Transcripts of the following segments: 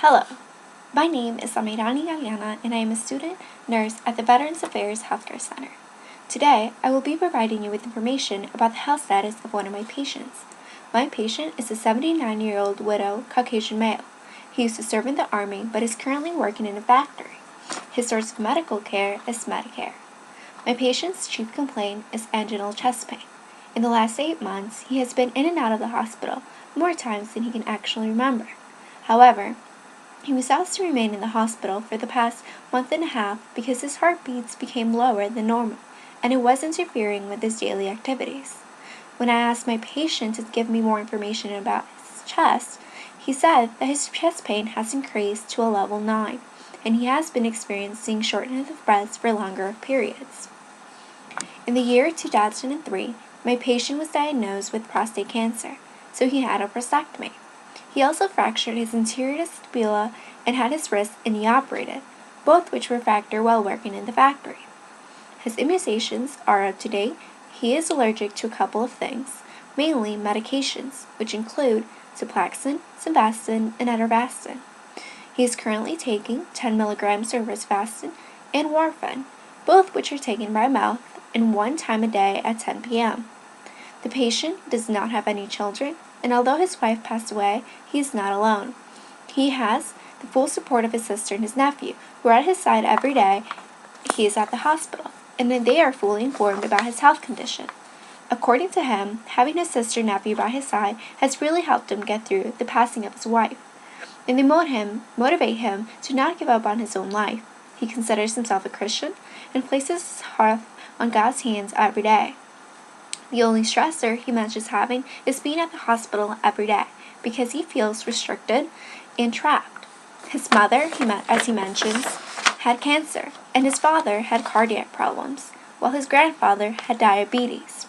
Hello, my name is Amirani Galiana and I am a student nurse at the Veterans Affairs Healthcare Center. Today, I will be providing you with information about the health status of one of my patients. My patient is a 79-year-old widow Caucasian male. He used to serve in the Army but is currently working in a factory. His source of medical care is Medicare. My patient's chief complaint is anginal chest pain. In the last 8 months, he has been in and out of the hospital more times than he can actually remember. However, he was asked to remain in the hospital for the past month and a half because his heartbeats became lower than normal, and it was interfering with his daily activities. When I asked my patient to give me more information about his chest, he said that his chest pain has increased to a level 9, and he has been experiencing shortness of breath for longer periods. In the year 2003, my patient was diagnosed with prostate cancer, so he had a prostatectomy. He also fractured his anterior tibia and had his wrist knee operated, both which were fractured while working in the factory. His immunizations are up to date. He is allergic to a couple of things, mainly medications, which include Ciplaxin, Simvastatin, and Atorvastatin. He is currently taking 10 milligrams of Rifaximin and warfarin, both which are taken by mouth and 1 time a day at 10 p.m. The patient does not have any children, and although his wife passed away, he is not alone. He has the full support of his sister and his nephew, who are at his side every day he is at the hospital, and then they are fully informed about his health condition. According to him, having his sister and nephew by his side has really helped him get through the passing of his wife, and they motivate him to not give up on his own life. He considers himself a Christian and places his heart on God's hands every day. The only stressor he mentions having is being at the hospital every day because he feels restricted and trapped. His mother, as he mentions, had cancer, and his father had cardiac problems, while his grandfather had diabetes.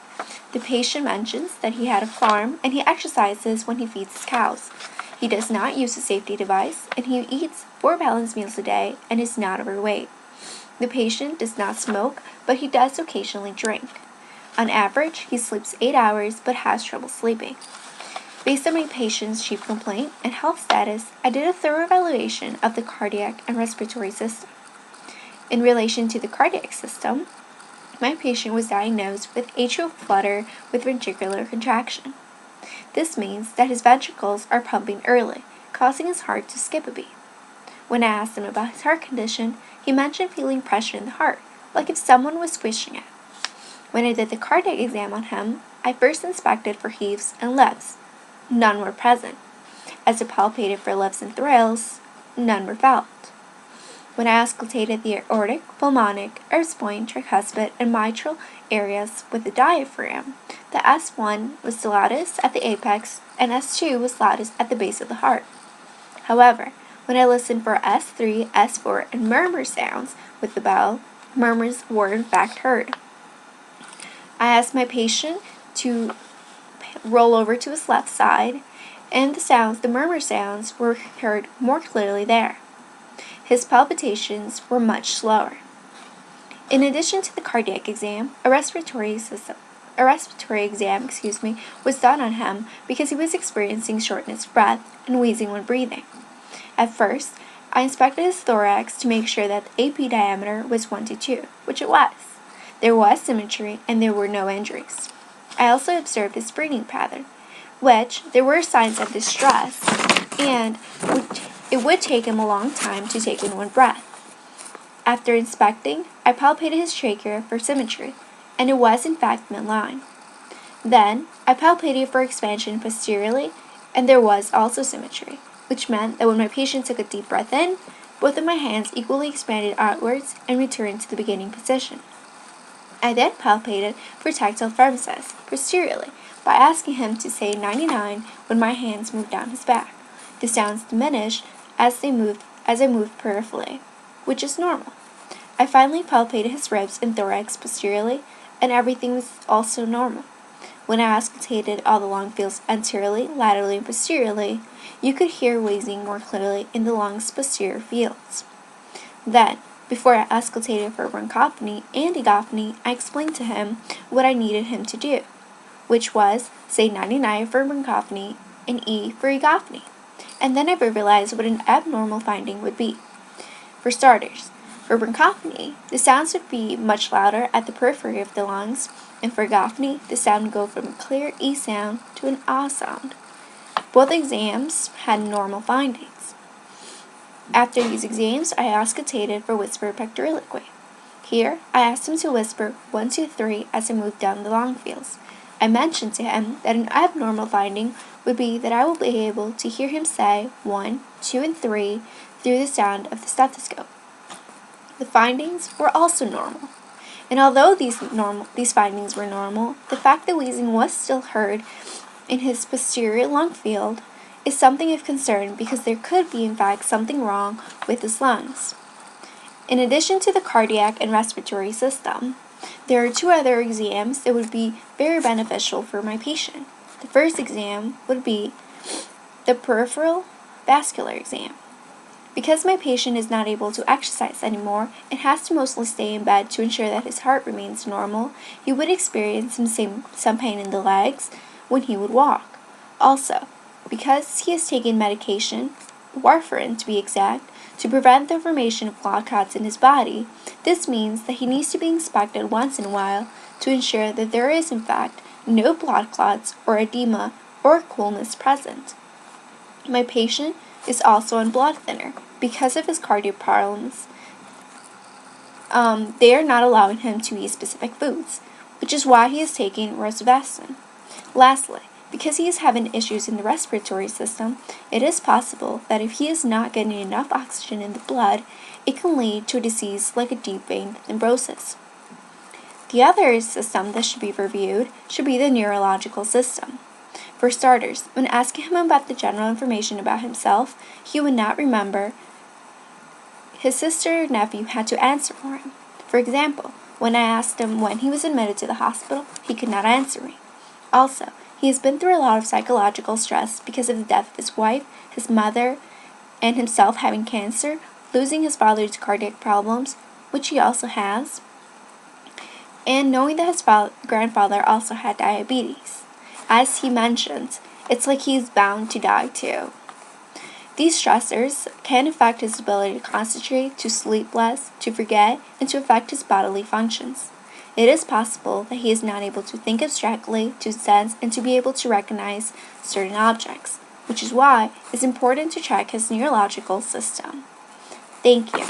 The patient mentions that he had a farm and he exercises when he feeds his cows. He does not use a safety device, and he eats 4 balanced meals a day and is not overweight. The patient does not smoke, but he does occasionally drink. On average, he sleeps 8 hours but has trouble sleeping. Based on my patient's chief complaint and health status, I did a thorough evaluation of the cardiac and respiratory system. In relation to the cardiac system, my patient was diagnosed with atrial flutter with ventricular contraction. This means that his ventricles are pumping early, causing his heart to skip a beat. When I asked him about his heart condition, he mentioned feeling pressure in the heart, like if someone was squishing it. When I did the cardiac exam on him, I first inspected for heaves and lifts. None were present. As I palpated for lifts and thrills, none were felt. When I auscultated the aortic, pulmonic, earth-spine, tricuspid, and mitral areas with the diaphragm, the S1 was the loudest at the apex and S2 was loudest at the base of the heart. However, when I listened for S3, S4, and murmur sounds with the bell, murmurs were in fact heard. I asked my patient to roll over to his left side, and the murmur sounds were heard more clearly there. His palpitations were much slower. In addition to the cardiac exam, a respiratory exam was done on him because he was experiencing shortness of breath and wheezing when breathing. At first, I inspected his thorax to make sure that the AP diameter was 1 to 2, which it was. There was symmetry and there were no injuries. I also observed his breathing pattern, which there were signs of distress, and it would take him a long time to take in one breath. After inspecting, I palpated his trachea for symmetry, and it was in fact midline. Then, I palpated for expansion posteriorly, and there was also symmetry, which meant that when my patient took a deep breath in, both of my hands equally expanded outwards and returned to the beginning position. I then palpated for tactile pharyngitis posteriorly by asking him to say 99 when my hands moved down his back. The sounds diminished as I moved peripherally, which is normal. I finally palpated his ribs and thorax posteriorly, and everything was also normal. When I auscultated all the lung fields anteriorly, laterally, and posteriorly, you could hear wheezing more clearly in the lungs' posterior fields. Then, before I auscultated for bronchophony and egophony, I explained to him what I needed him to do, which was say 99 for bronchophony and E for egophony. and then I verbalized what an abnormal finding would be. For starters, for bronchophony, the sounds would be much louder at the periphery of the lungs, and for gophony, the sound would go from a clear E sound to an ah sound. Both exams had normal findings. After these exams, I auscultated for whispered pectoriloquy. Here, I asked him to whisper 1, 2, 3 as I moved down the long fields. I mentioned to him that an abnormal finding would be that I will be able to hear him say 1, 2, and 3 through the sound of the stethoscope. The findings were also normal. And although these findings were normal, the fact that wheezing was still heard in his posterior lung field is something of concern because there could be in fact something wrong with his lungs. In addition to the cardiac and respiratory system, there are 2 other exams that would be very beneficial for my patient. The first exam would be the peripheral vascular exam. Because my patient is not able to exercise anymore and has to mostly stay in bed to ensure that his heart remains normal, he would experience some pain in the legs when he would walk. Also, because he has taken medication, warfarin to be exact, to prevent the formation of blood clots in his body, this means that he needs to be inspected once in a while to ensure that there is in fact no blood clots or edema or coolness present. My patient is also on blood thinner because of his cardio problems. They are not allowing him to eat specific foods, which is why he is taking rosuvastatin. Lastly, because he is having issues in the respiratory system, it is possible that if he is not getting enough oxygen in the blood, it can lead to a disease like a deep vein thrombosis. The other system that should be reviewed should be the neurological system. For starters, when asking him about the general information about himself, he would not remember. His sister or nephew had to answer for him. For example, when I asked him when he was admitted to the hospital, he could not answer me. Also, he has been through a lot of psychological stress because of the death of his wife, his mother, and himself having cancer, losing his father to cardiac problems, which he also has, and knowing that his grandfather also had diabetes. As he mentions, it's like he's bound to die too. These stressors can affect his ability to concentrate, to sleep less, to forget, and to affect his bodily functions. It is possible that he is not able to think abstractly, to sense, and to be able to recognize certain objects, which is why it's important to check his neurological system. Thank you.